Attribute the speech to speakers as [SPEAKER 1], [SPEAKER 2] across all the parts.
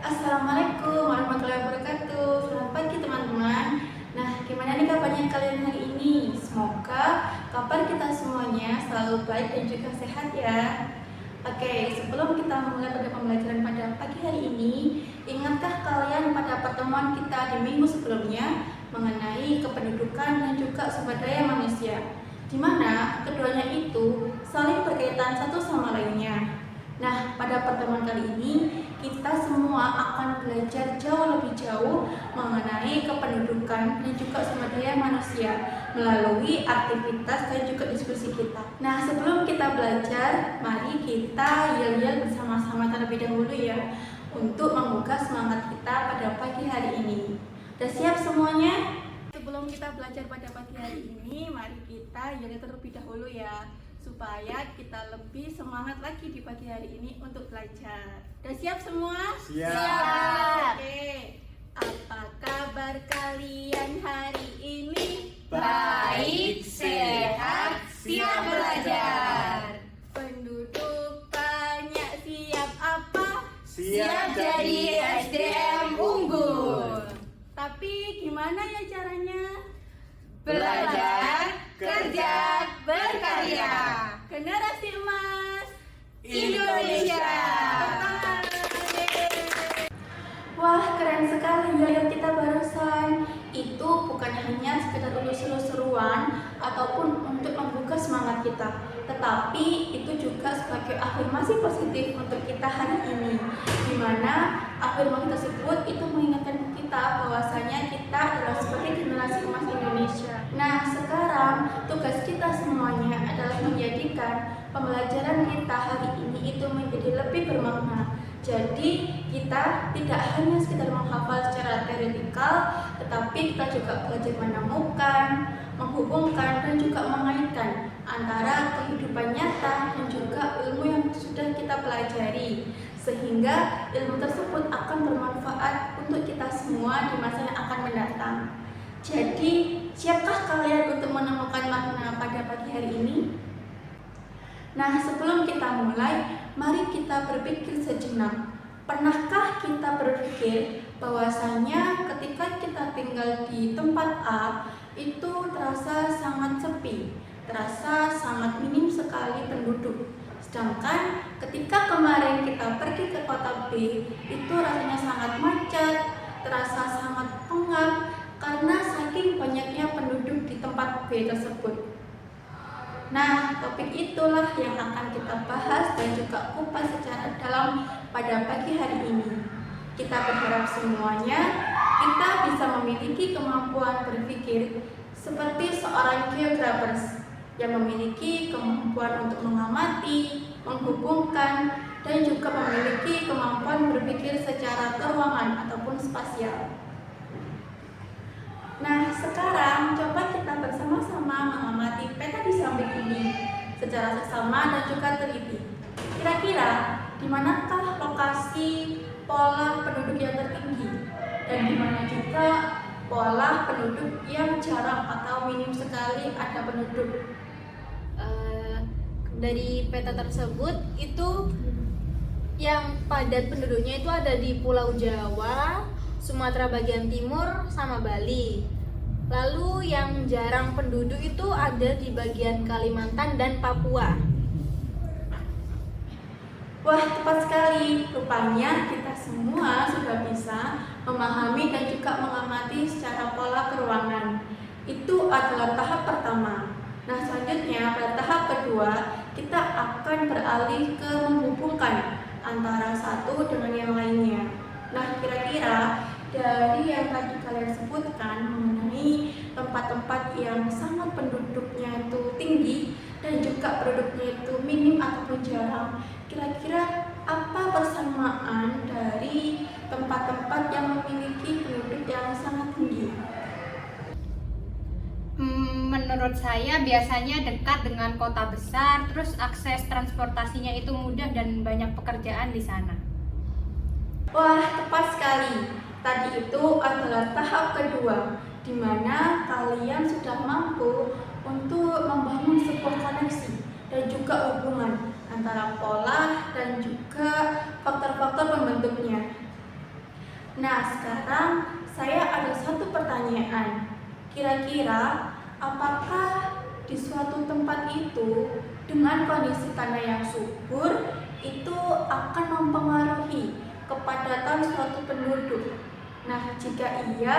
[SPEAKER 1] Assalamualaikum warahmatullahi wabarakatuh. Selamat pagi teman-teman. Nah, gimana nih kabarnya kalian hari ini? Semoga kabar kita semuanya selalu baik dan juga sehat ya. Oke, sebelum kita mulai pada pembelajaran pada pagi hari ini, ingatkah kalian pada pertemuan kita di minggu sebelumnya mengenai kependudukan dan juga sumber daya manusia, di mana keduanya itu saling berkaitan satu sama lainnya. Nah, pada pertemuan kali ini kita semua akan belajar jauh lebih jauh mengenai kependudukan dan juga sumber daya manusia melalui aktivitas dan juga diskusi kita. Nah, sebelum kita belajar, mari kita yel-yel bersama-sama terlebih dahulu ya untuk menggugah semangat kita pada pagi hari ini. Sudah siap semuanya? Sebelum kita belajar pada pagi hari ini, mari kita yel terlebih dahulu ya, supaya kita lebih semangat lagi di pagi hari ini untuk belajar. Udah siap semua?
[SPEAKER 2] Siap.
[SPEAKER 1] Oke. Apa kabar kalian hari ini?
[SPEAKER 2] Baik, sehat, siap belajar.
[SPEAKER 1] Penduduk banyak siap apa?
[SPEAKER 2] Siap jadi SDM unggul.
[SPEAKER 1] Tapi gimana ya caranya?
[SPEAKER 2] Belajar, kerja, berkarya.
[SPEAKER 1] Generasi emas
[SPEAKER 2] Indonesia.
[SPEAKER 1] Wah, keren sekali ya yang kita barusan. Itu bukan hanya sekedar untuk seru-seruan ataupun untuk membuka semangat kita, tetapi itu juga sebagai afirmasi positif untuk kita hari ini, di mana afirmasi tersebut itu mengingatkan kita bahwasanya kita adalah sebagai generasi emas Indonesia. Nah, sekarang tugas kita semuanya adalah menjadikan pembelajaran kita hari ini itu menjadi lebih bermakna. Jadi kita tidak hanya sekedar menghafal secara teoretikal, tetapi kita juga belajar menemukan, menghubungkan, dan juga mengaitkan antara kehidupan nyata dan juga ilmu yang sudah kita pelajari, sehingga ilmu tersebut akan bermanfaat untuk kita semua di masa yang akan mendatang. Jadi, siapkah kalian untuk menemukan makna pada pagi hari ini? Nah, sebelum kita mulai, mari kita berpikir sejenak. Pernahkah kita berpikir bahwasanya ketika kita tinggal di tempat A, itu terasa sangat sepi, terasa sangat minim sekali penduduk. Sedangkan ketika kemarin kita pergi ke kota B, itu rasanya sangat macet, terasa sangat pengap karena saking banyaknya penduduk di tempat B tersebut. Nah, topik itulah yang akan kita bahas dan juga kupas secara dalam pada pagi hari ini. Kita berharap semuanya kita bisa memiliki kemampuan berpikir seperti seorang geografers yang memiliki kemampuan untuk mengamati, menghubungkan, dan juga memiliki kemampuan berpikir secara keruangan ataupun spasial. Nah, sekarang coba kita bersama-sama mengamati peta di samping ini secara seksama dan juga teliti. Kira-kira di manakah lokasi pola penduduk yang tertinggi dan di mana juga pola penduduk yang jarang atau minim sekali ada penduduk?
[SPEAKER 3] Dari peta tersebut itu yang padat penduduknya itu ada di Pulau Jawa, Sumatera bagian timur, sama Bali. Lalu yang jarang penduduk itu ada di bagian Kalimantan dan Papua.
[SPEAKER 1] Wah, tepat sekali. Rupanya kita semua sudah bisa memahami dan juga mengamati secara pola keruangan. Itu adalah tahap pertama. Nah, selanjutnya pada tahap kedua, kita akan beralih ke menghubungkan antara satu dengan yang lainnya. Nah, kira-kira dari yang tadi kalian sebutkan mengenai tempat-tempat yang sangat penduduknya itu tinggi dan juga penduduknya itu minim ataupun jarang, kira-kira apa persamaan dari tempat-tempat yang memiliki penduduk yang sangat tinggi?
[SPEAKER 4] Menurut saya biasanya dekat dengan kota besar, terus akses transportasinya itu mudah dan banyak pekerjaan di sana.
[SPEAKER 1] Wah, tepat sekali. Tadi itu adalah tahap kedua, di mana kalian sudah mampu untuk membangun sebuah koneksi dan juga hubungan antara pola dan juga faktor-faktor pembentuknya. Nah, sekarang saya ada satu pertanyaan. Kira-kira apakah di suatu tempat itu dengan kondisi tanah yang subur itu akan mempengaruhi kepadatan suatu penduduk? Nah, jika iya,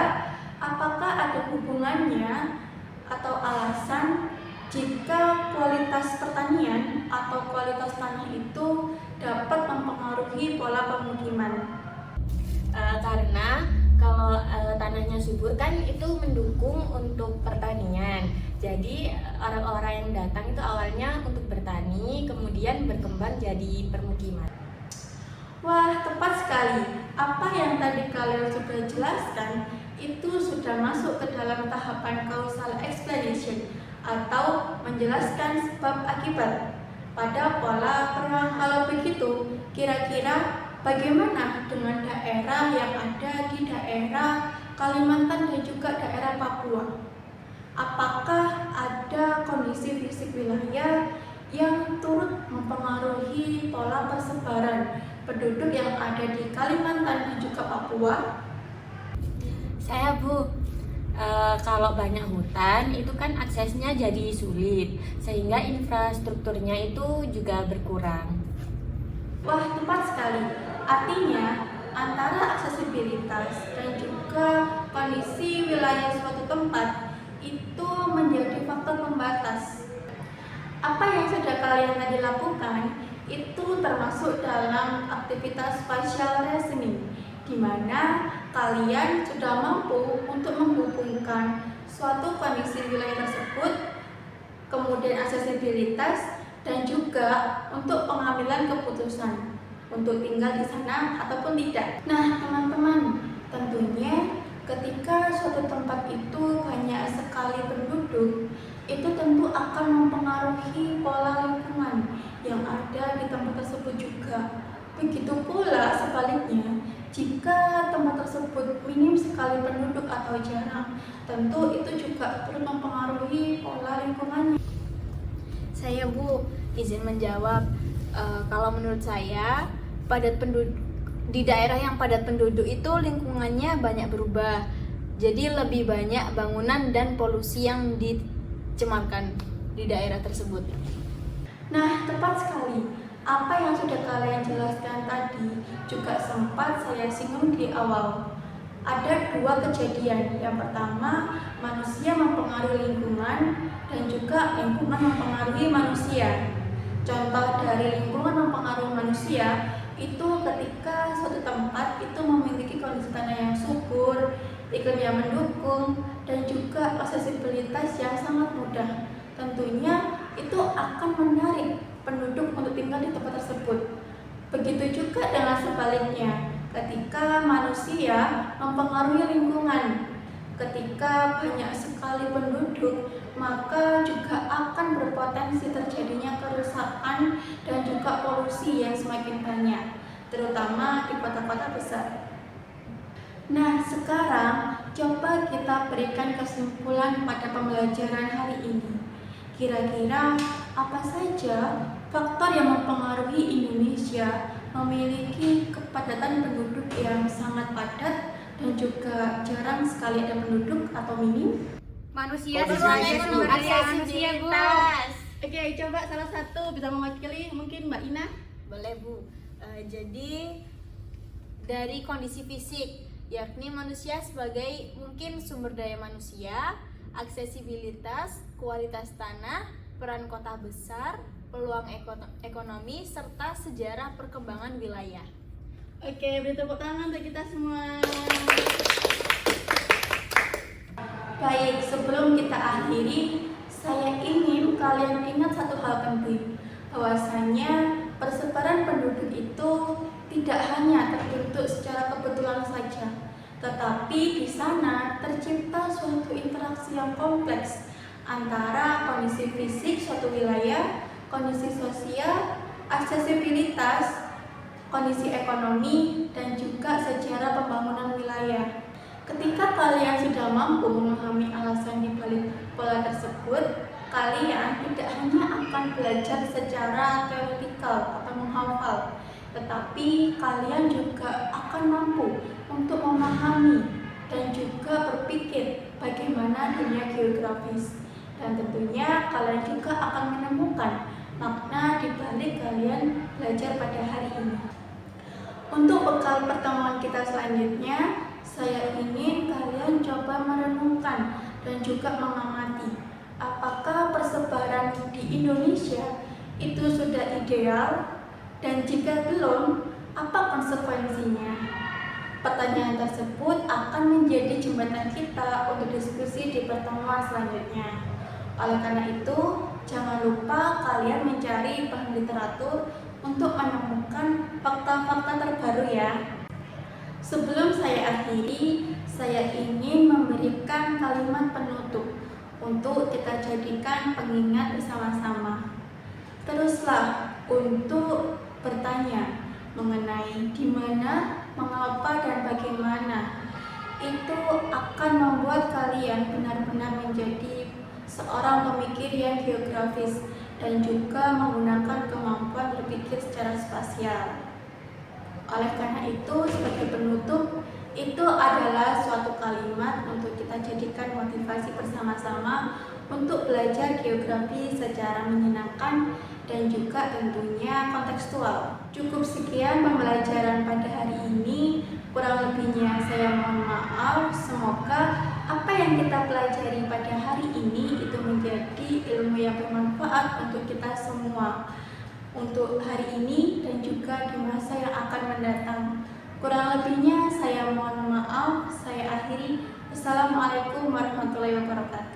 [SPEAKER 1] apakah ada hubungannya atau alasan jika kualitas pertanian atau kualitas tanah itu dapat mempengaruhi pola pemukiman?
[SPEAKER 5] Karena kalau tanahnya subur kan itu mendukung untuk pertanian. Jadi orang-orang yang datang itu awalnya untuk bertani, kemudian berkembang jadi permukiman.
[SPEAKER 1] Wah, tepat sekali. Apa yang tadi kalian sudah jelaskan itu sudah masuk ke dalam tahapan causal explanation atau menjelaskan sebab akibat pada pola perubahan. Kalau begitu, kira-kira bagaimana dengan daerah yang ada di daerah Kalimantan dan juga daerah Papua? Apakah ada kondisi fisik wilayah yang turut mempengaruhi pola persebaran penduduk yang ada di Kalimantan dan juga Papua?
[SPEAKER 5] Saya Bu, kalau banyak hutan itu kan aksesnya jadi sulit, sehingga infrastrukturnya itu juga berkurang.
[SPEAKER 1] Wah, tepat sekali. Artinya, antara aksesibilitas dan juga kondisi wilayah suatu tempat itu menjadi faktor pembatas. Apa yang sudah kalian tadi lakukan itu termasuk dalam aktivitas spatial reasoning, di mana kalian sudah mampu untuk menghubungkan suatu kondisi wilayah tersebut, kemudian aksesibilitas, dan juga untuk pengambilan keputusan untuk tinggal di sana ataupun tidak. Nah, teman-teman, tentunya ketika suatu tempat itu banyak sekali penduduk, itu tentu akan mempengaruhi pola lingkungan yang ada di tempat tersebut juga. Begitu pula sebaliknya, jika tempat tersebut minim sekali penduduk atau jarang, tentu itu juga turut mempengaruhi pola lingkungannya.
[SPEAKER 3] Saya Bu, izin menjawab. Kalau menurut saya, di daerah yang padat penduduk itu lingkungannya banyak berubah. Jadi lebih banyak bangunan dan polusi yang dicemarkan di daerah tersebut.
[SPEAKER 1] Nah, tepat sekali. Apa yang sudah kalian jelaskan tadi juga sempat saya singgung di awal. Ada dua kejadian. Yang pertama, manusia mempengaruhi lingkungan dan juga lingkungan mempengaruhi manusia. Contoh dari lingkungan mempengaruhi manusia itu ketika suatu tempat itu memiliki kondisi tanah yang subur, iklim yang mendukung, dan juga aksesibilitas yang sangat mudah. Tentunya itu akan menarik penduduk untuk tinggal di tempat tersebut. Begitu juga dengan sebaliknya, ketika manusia mempengaruhi lingkungan, ketika banyak sekali penduduk, maka juga akan berpotensi terjadinya kerusakan dan juga polusi yang semakin banyak, terutama di kota-kota besar. Nah, sekarang coba kita berikan kesimpulan pada pembelajaran hari ini. Kira-kira apa saja faktor yang mempengaruhi Indonesia memiliki kepadatan penduduk yang sangat padat dan juga jarang sekali ada penduduk atau minim?
[SPEAKER 4] Manusia
[SPEAKER 2] Manusia
[SPEAKER 4] sebagai
[SPEAKER 2] itu
[SPEAKER 4] sumber daya manusia, Bu.
[SPEAKER 1] Oke, coba salah satu bisa mewakili, mungkin Mbak Ina.
[SPEAKER 3] Boleh Bu. Jadi dari kondisi fisik, yakni manusia sebagai mungkin sumber daya manusia, aksesibilitas, kualitas tanah, peran kota besar, peluang ekonomi, serta sejarah perkembangan wilayah.
[SPEAKER 1] Oke, beri tepuk tangan untuk kita semua. Baik, sebelum kita akhiri, saya ingin kalian ingat satu hal penting, bahwasanya persebaran penduduk itu tidak hanya terbentuk secara kebetulan saja, tetapi di sana tercipta suatu interaksi yang kompleks antara kondisi fisik suatu wilayah, kondisi sosial, aksesibilitas, kondisi ekonomi, dan juga sejarah pembangunan wilayah. Ketika kalian sudah mampu memahami alasan di balik pola tersebut, kalian tidak hanya akan belajar secara teoretikal atau menghafal. tetapi kalian juga akan mampu untuk memahami dan juga berpikir bagaimana dunia geografis. Dan tentunya kalian juga akan menemukan makna di balik kalian belajar pada hari ini. Untuk bekal pertemuan kita selanjutnya, saya ingin kalian coba merenungkan dan juga mengamati apakah persebaran di Indonesia itu sudah ideal, dan jika belum, apa konsekuensinya? Pertanyaan tersebut akan menjadi jembatan kita untuk diskusi di pertemuan selanjutnya. Oleh karena itu, jangan lupa kalian mencari bahan literatur untuk menemukan fakta-fakta terbaru ya. Sebelum saya akhiri, saya ingin memberikan kalimat penutup untuk kita jadikan pengingat bersama-sama. Teruslah untuk bertanya mengenai di mana, mengapa, dan bagaimana. Itu akan membuat kalian benar-benar menjadi seorang pemikir yang geografis dan juga menggunakan kemampuan berpikir secara spasial. Oleh karena itu, sebagai penutup, itu adalah suatu kalimat untuk kita jadikan motivasi bersama-sama untuk belajar geografi secara menyenangkan dan juga tentunya kontekstual. Cukup sekian pembelajaran pada hari ini. Kurang lebihnya saya mohon maaf. Semoga apa yang kita pelajari pada hari ini itu menjadi ilmu yang bermanfaat untuk kita semua, untuk hari ini dan juga di masa yang akan mendatang. Kurang lebihnya saya mohon maaf. Saya akhiri. Wassalamualaikum warahmatullahi wabarakatuh.